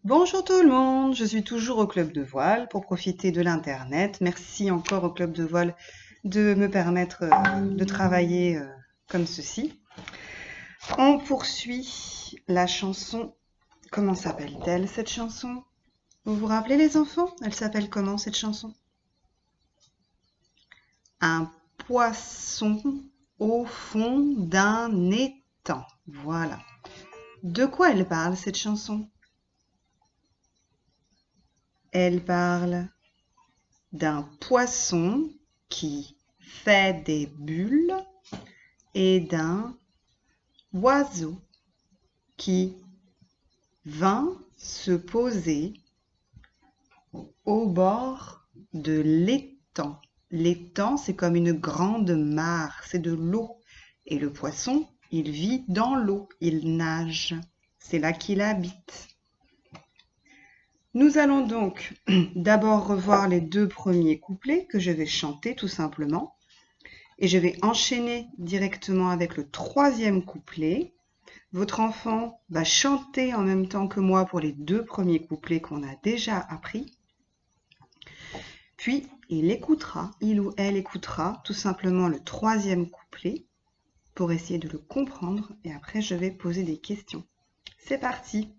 Bonjour tout le monde, je suis toujours au Club de Voile pour profiter de l'Internet. Merci encore au Club de Voile de me permettre de travailler comme ceci. On poursuit la chanson. Comment s'appelle-t-elle cette chanson? Vous vous rappelez les enfants? Elle s'appelle comment cette chanson? Un poisson au fond d'un étang. Voilà. De quoi elle parle cette chanson? Elle parle d'un poisson qui fait des bulles et d'un oiseau qui vint se poser au bord de l'étang. L'étang, c'est comme une grande mare, c'est de l'eau. Et le poisson, il vit dans l'eau, il nage. C'est là qu'il habite. Nous allons donc d'abord revoir les deux premiers couplets que je vais chanter tout simplement. Et je vais enchaîner directement avec le troisième couplet. Votre enfant va chanter en même temps que moi pour les deux premiers couplets qu'on a déjà appris. Puis, il ou elle écoutera tout simplement le troisième couplet pour essayer de le comprendre. Et après, je vais poser des questions. C'est parti!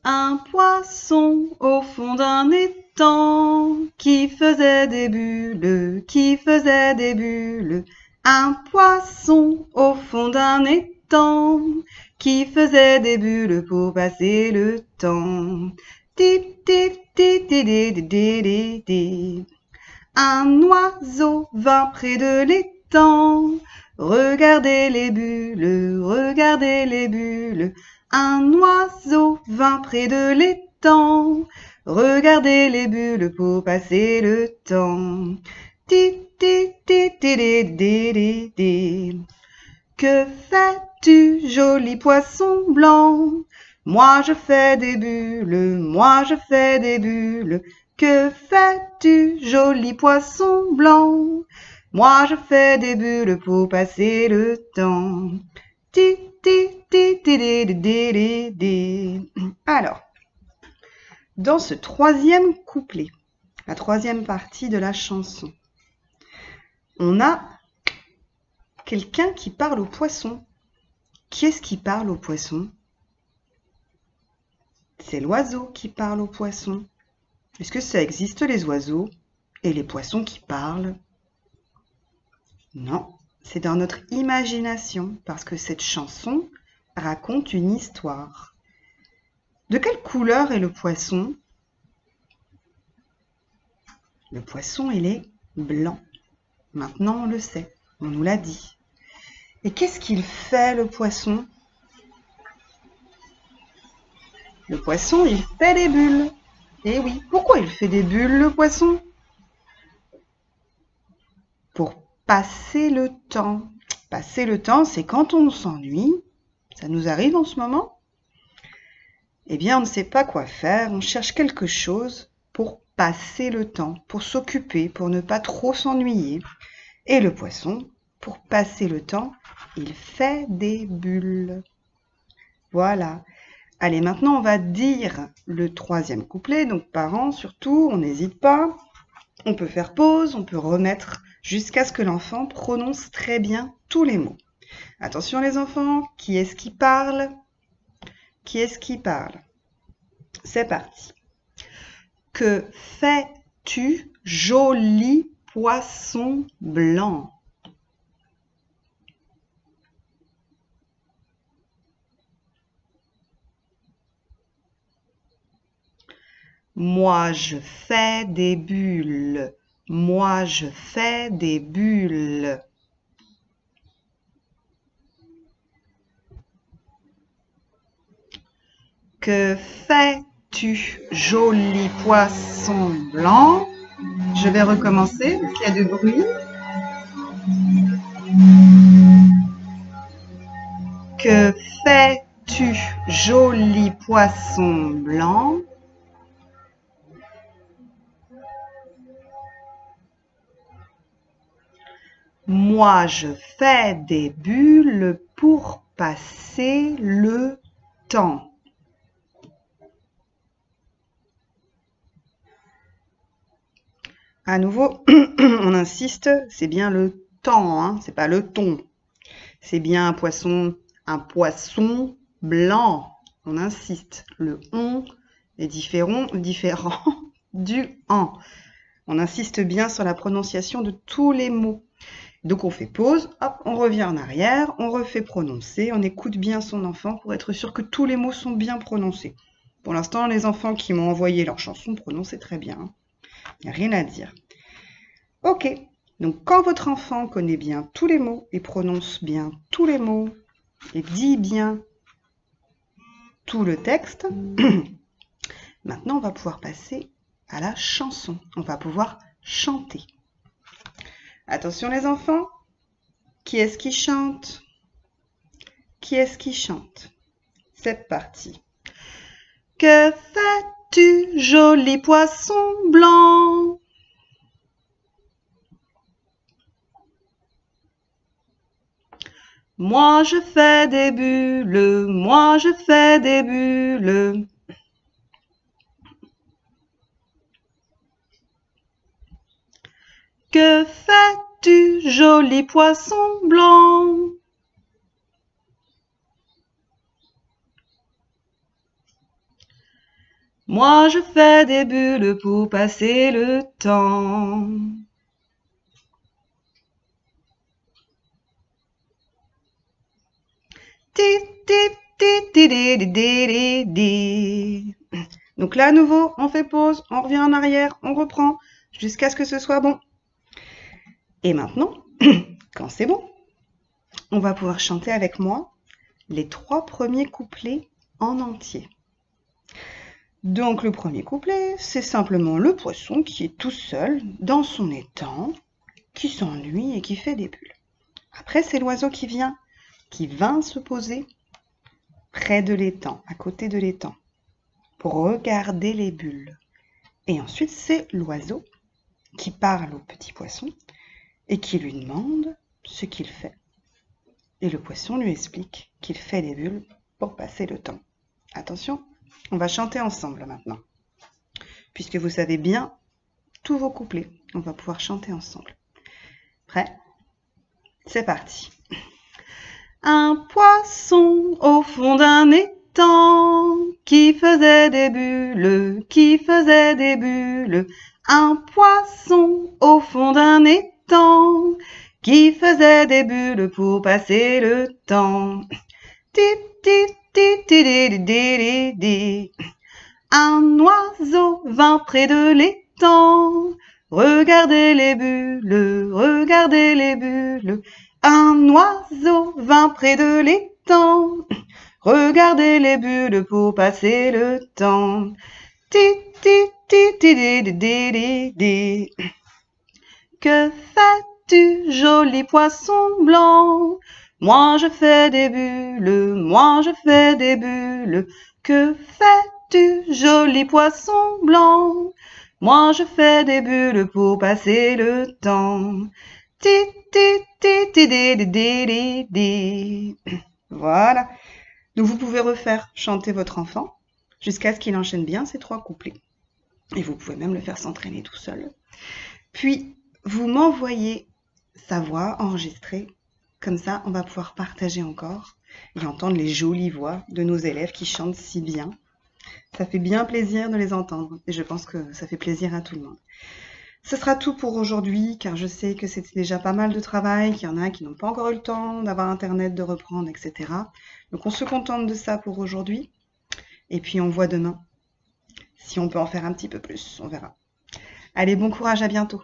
Un poisson au fond d'un étang qui faisait des bulles, qui faisait des bulles. Un poisson au fond d'un étang qui faisait des bulles pour passer le temps. Tip, tip, tip, tip, tip, tip, tip. Un oiseau vint près de l'étang. Regardez les bulles, regardez les bulles. Un oiseau vint près de l'étang. Regardez les bulles pour passer le temps. Ti, ti, ti, ti, ti, ti, ti. Que fais-tu, joli poisson blanc? Moi je fais des bulles, moi je fais des bulles. Que fais-tu, joli poisson blanc? Moi je fais des bulles pour passer le temps. Ti, ti, ti, ti, ti, ti, ti. Alors, dans ce troisième couplet, la troisième partie de la chanson, on a quelqu'un qui parle au poisson. Qui est-ce qui parle au poisson? C'est l'oiseau qui parle au poisson. Est-ce que ça existe les oiseaux et les poissons qui parlent? Non, c'est dans notre imagination parce que cette chanson raconte une histoire. De quelle couleur est le poisson? Le poisson, il est blanc. Maintenant, on le sait, on nous l'a dit. Et qu'est-ce qu'il fait, le poisson? Le poisson, il fait des bulles. Eh oui, pourquoi il fait des bulles, le poisson? Pour passer le temps. Passer le temps, c'est quand on s'ennuie. Ça nous arrive en ce moment? Eh bien, on ne sait pas quoi faire. On cherche quelque chose pour passer le temps, pour s'occuper, pour ne pas trop s'ennuyer. Et le poisson, pour passer le temps, il fait des bulles. Voilà. Allez, maintenant, on va dire le troisième couplet. Donc, parents, surtout, on n'hésite pas. On peut faire pause, on peut remettre jusqu'à ce que l'enfant prononce très bien tous les mots. Attention les enfants, qui est-ce qui parle? Qui est-ce qui parle? C'est parti. Que fais-tu, joli poisson blanc? Moi, je fais des bulles. Moi, je fais des bulles. Que fais-tu, joli poisson blanc? Je vais recommencer parce qu'il y a du bruit. Que fais-tu, joli poisson blanc? Moi, je fais des bulles pour passer le temps. À nouveau, on insiste, c'est bien le temps, hein, c'est pas le ton. C'est bien un poisson blanc. On insiste. Le on est différent du en. On insiste bien sur la prononciation de tous les mots. Donc on fait pause, hop, on revient en arrière, on refait prononcer, on écoute bien son enfant pour être sûr que tous les mots sont bien prononcés. Pour l'instant, les enfants qui m'ont envoyé leur chanson prononçaient très bien. Il n'y a rien à dire. Ok, donc quand votre enfant connaît bien tous les mots et prononce bien tous les mots et dit bien tout le texte, maintenant on va pouvoir passer à la chanson. On va pouvoir chanter. Attention les enfants, qui est-ce qui chante? Qui est-ce qui chante? C'est parti. Que fais-tu, joli poisson blanc? Moi je fais des bulles, moi je fais des bulles. Que fais-tu, joli poisson blanc? Moi je fais des bulles pour passer le temps. Donc là à nouveau, on fait pause, on revient en arrière, on reprend jusqu'à ce que ce soit bon. Et maintenant, quand c'est bon, on va pouvoir chanter avec moi les 3 premiers couplets en entier. Donc le premier couplet, c'est simplement le poisson qui est tout seul dans son étang, qui s'ennuie et qui fait des bulles. Après, c'est l'oiseau qui vint se poser près de l'étang, à côté de l'étang, pour regarder les bulles. Et ensuite, c'est l'oiseau qui parle au petit poisson et qui lui demande ce qu'il fait. Et le poisson lui explique qu'il fait des bulles pour passer le temps. Attention, on va chanter ensemble maintenant. Puisque vous savez bien tous vos couplets, on va pouvoir chanter ensemble. Prêt? C'est parti. Un poisson au fond d'un étang qui faisait des bulles, qui faisait des bulles. Un poisson au fond d'un étang qui faisait des bulles pour passer le temps. Tip, tip, tip, tip, tip, tip. Un oiseau vint près de l'étang. Regardez les bulles, regardez les bulles. Un oiseau vint près de l'étang. Regardez les bulles pour passer le temps. Ti, ti, ti, ti, di, di, di, di. Que fais-tu, joli poisson blanc? Moi je fais des bulles, moi je fais des bulles. Que fais-tu, joli poisson blanc? Moi je fais des bulles pour passer le temps. Ti, ti, ti, ti, di, di, di, di. Voilà. Donc vous pouvez refaire chanter votre enfant jusqu'à ce qu'il enchaîne bien ces 3 couplets. Et vous pouvez même le faire s'entraîner tout seul. Puis vous m'envoyez sa voix enregistrée. Comme ça, on va pouvoir partager encore et entendre les jolies voix de nos élèves qui chantent si bien. Ça fait bien plaisir de les entendre et je pense que ça fait plaisir à tout le monde. Ce sera tout pour aujourd'hui car je sais que c'est déjà pas mal de travail, qu'il y en a qui n'ont pas encore eu le temps d'avoir internet, de reprendre, etc. Donc on se contente de ça pour aujourd'hui et puis on voit demain si on peut en faire un petit peu plus, on verra. Allez, bon courage, à bientôt.